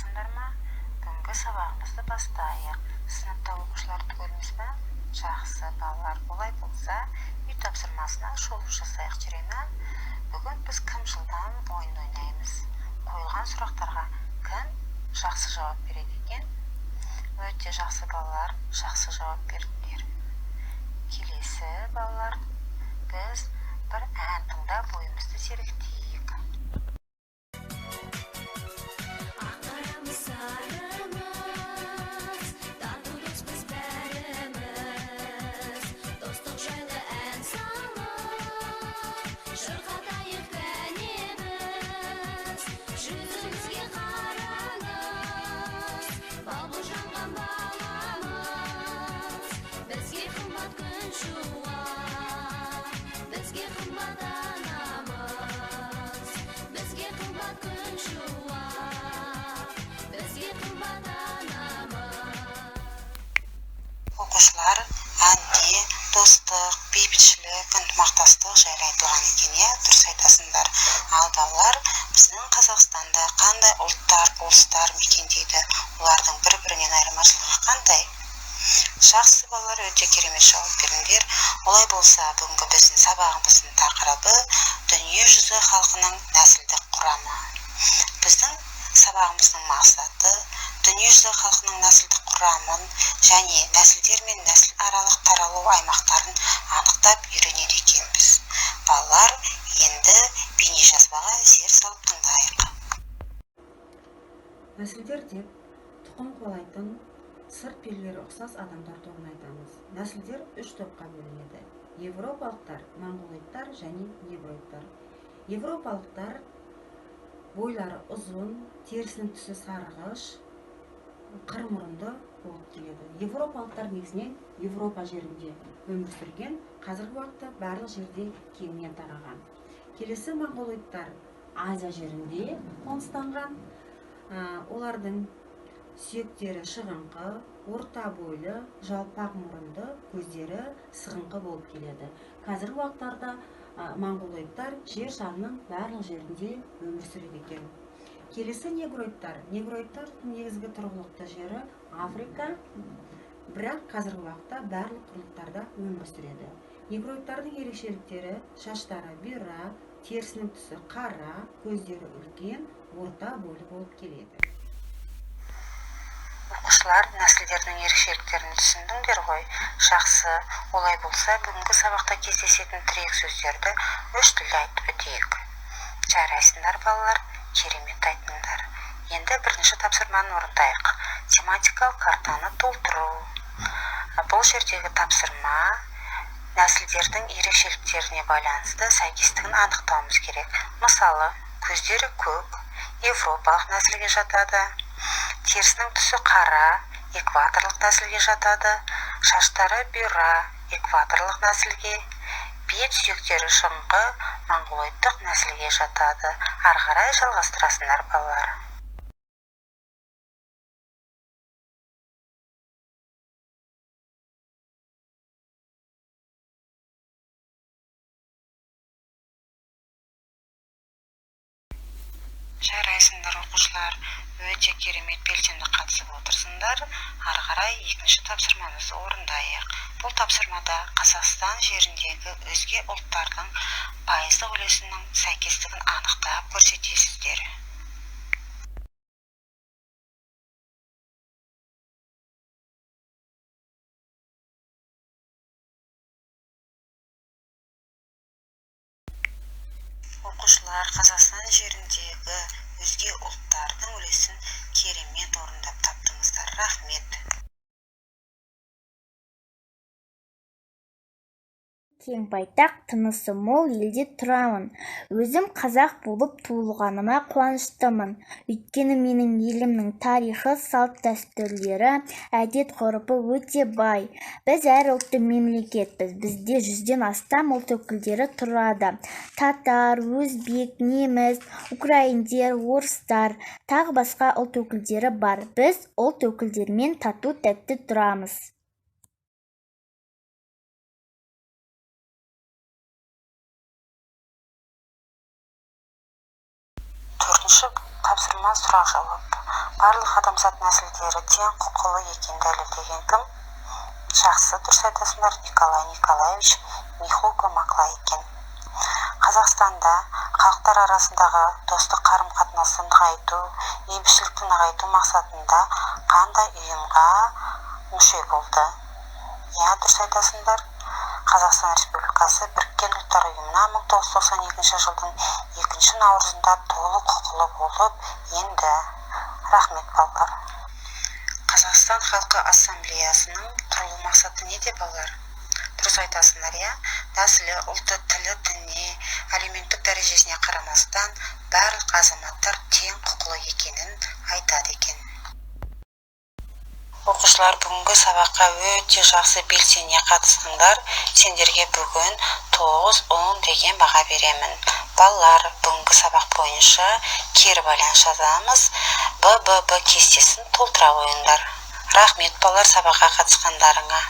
саламатсыңдар ма? Бүгінгі сабағымызды бастайық. Сыныпта оқушылар түгелміз бе? Жақсы, балалар, олай болса, үй тапсырмасына шолу жасайық жүрені. Бүгін біз кім жылдам ойын ойнаймыз. Қойылған сұрақтарға кім жақсы жауап береді екен? Өте жақсы балалар, жақсы жауап бердіңдер. Келесі балалар, біз бір ән тыңдап ойымызды сергітейік. Оқушылар әнде достық, бейбітшілік, ынтымақтастық жайлы айтылған екен, дұрыс айтасыңдар. Ал балалар, біздің Қазақстанда қандай ұлттар, ұлыстар мекендейді? Олардың бір-бірінен айырмашылығы қандай? Жақсы балалар, өте керемет жауап бердіңдер. Олай болса, бүгінгі біздің сабағымыздың тақырыбы дүниежүзі халқының нәсілдік құрамы. Біздің сабағымыздың мақсаты дүниежүзі халқының нәсілдік құрамын және нәсілдер мен нәсіл аралық таралу аймақтарын анықтап үйренеді екенбіз. Балалар, енді бейнежазбаға зер салып тыңдайық. Нәсілдер деп тұқым қуалайтын сырт белгілері ұқсас адамдар тобын айтамыз. Нәсілдер үш топқа бөлінеді: европалықтар, монғолоидтар және негроидтар. Европалықтар бойлары ұзын, терісінің түсі сарғыш, қыр мұрынды болып келеді. Европалықтар негізінен Европа жерінде өмір сүрген, қазіргі уақытта барлық жерде кеңінен тараған. Келесі монғолоидтар Азия жерінде қоныстанған. Олардың сүйектері шығыңқы, орта бойлы, жалпақ мұрынды, көздері сығыңқы болып келеді. Қазіргі уақыттарда монғолоидтар жер шарының барлық жерінде өмір сүреді екен. Келесі негроидтар. Негроидтар негізгі тұрғылықты жері Африка, бірақ қазіргі уақытта барлық құрлықтарда өмір сүреді. Негроидтардың ерекшеліктері: шаштары бұйра, терісінің түсі қара, көздері үлкен, орта бойлы болып келеді. Оқушылар, нәсілдердің ерекшеліктерін түсіндіңдер ғой? Жақсы, олай болса, бүгінгі сабақта кездесетін тірек сөздерді үш тілде айтып өтейік. Жарайсыңдар балалар, керемет айттыңдар. Енді бірінші тапсырманы орындайық. Тематикалық картаны толтыру. Бұл жердегі тапсырма нәсілдердің ерекшеліктеріне байланысты сәйкестігін анықтауымыз керек. Мысалы, көздері көк, европалық нәсілге жатады. Терісінің түсі қара, экваторлық нәсілге жатады. Шаштары бұйра, экваторлық нәсілге. Бет сүйектері шығыңқы, монғолоидтық нәсілге жатады. Ары қарай жалғастырасыңдар балалар. Жарайсыңдар оқушылар, өте керемет белсенді қатысып отырсыңдар. Ары қарай екінші тапсырмамызды орындайық. Бұл тапсырмада Қазақстан жеріндегі өзге ұлттардың пайыздық үлесінің сәйкестігін анықтап көрсетесіздер. Оқушылар, Қазақстан жеріндегі өзге ұлттардың үлесін керемет орындап таптыңыздар. Рахмет. Кең байтақ, тынысы мол елде тұрамын. Өзім қазақ болып туылғаныма қуаныштымын. Өйткені менің елімнің тарихы, салт дәстүрлері, әдет ғұрпы өте бай. Біз әр ұлтты мемлекетпіз. Бізде 100-ден астам ұлт өкілдері тұрады. Татар, өзбек, неміс, украиндер, орыстар, тағы басқа ұлт өкілдері бар. Біз ұлт өкілдерімен тату-тәтті тұрамыз. Төртінші тапсырма сұрақ жауап. барлық адамзат нәсілдері тең құқылы екенін дәлелдеген кім? Жақсы, дұрыс айтасыңдар, Николай Николаевич Михуко Маклай екен. Қазақстанда халықтар арасындағы достық қарым-қатынасты нығайту, бейбітшілікті нығайту мақсатында қандай ұйымға мүше болды? Дұрыс айтасыңдар. Қазақстан Республикасы Біріккен ұлттар ұйымына 1992 жылдың 2 наурызында толық құқылы болып енді. Рахмет балалар. Қазақстан Халқы Ассамблеясының құрылу мақсаты неде балалар? Дұрыс айтасыңдар, нәсілі, ұлты, тілі, діни, әлеуметтік дәрежесіне қарамастан барлық азаматтар тең құқылы екенін айтады екен. Оқушылар, бүгінгі сабаққа өте жақсы белсене қатыстыңдар. Сендерге бүгін 9-10 деген баға беремін. Балалар, бүгінгі сабақ бойынша кері байланыс жазамыз. ББ кестесін толтыра қойыңдар. Рахмет балалар сабаққа қатысқандарыңа.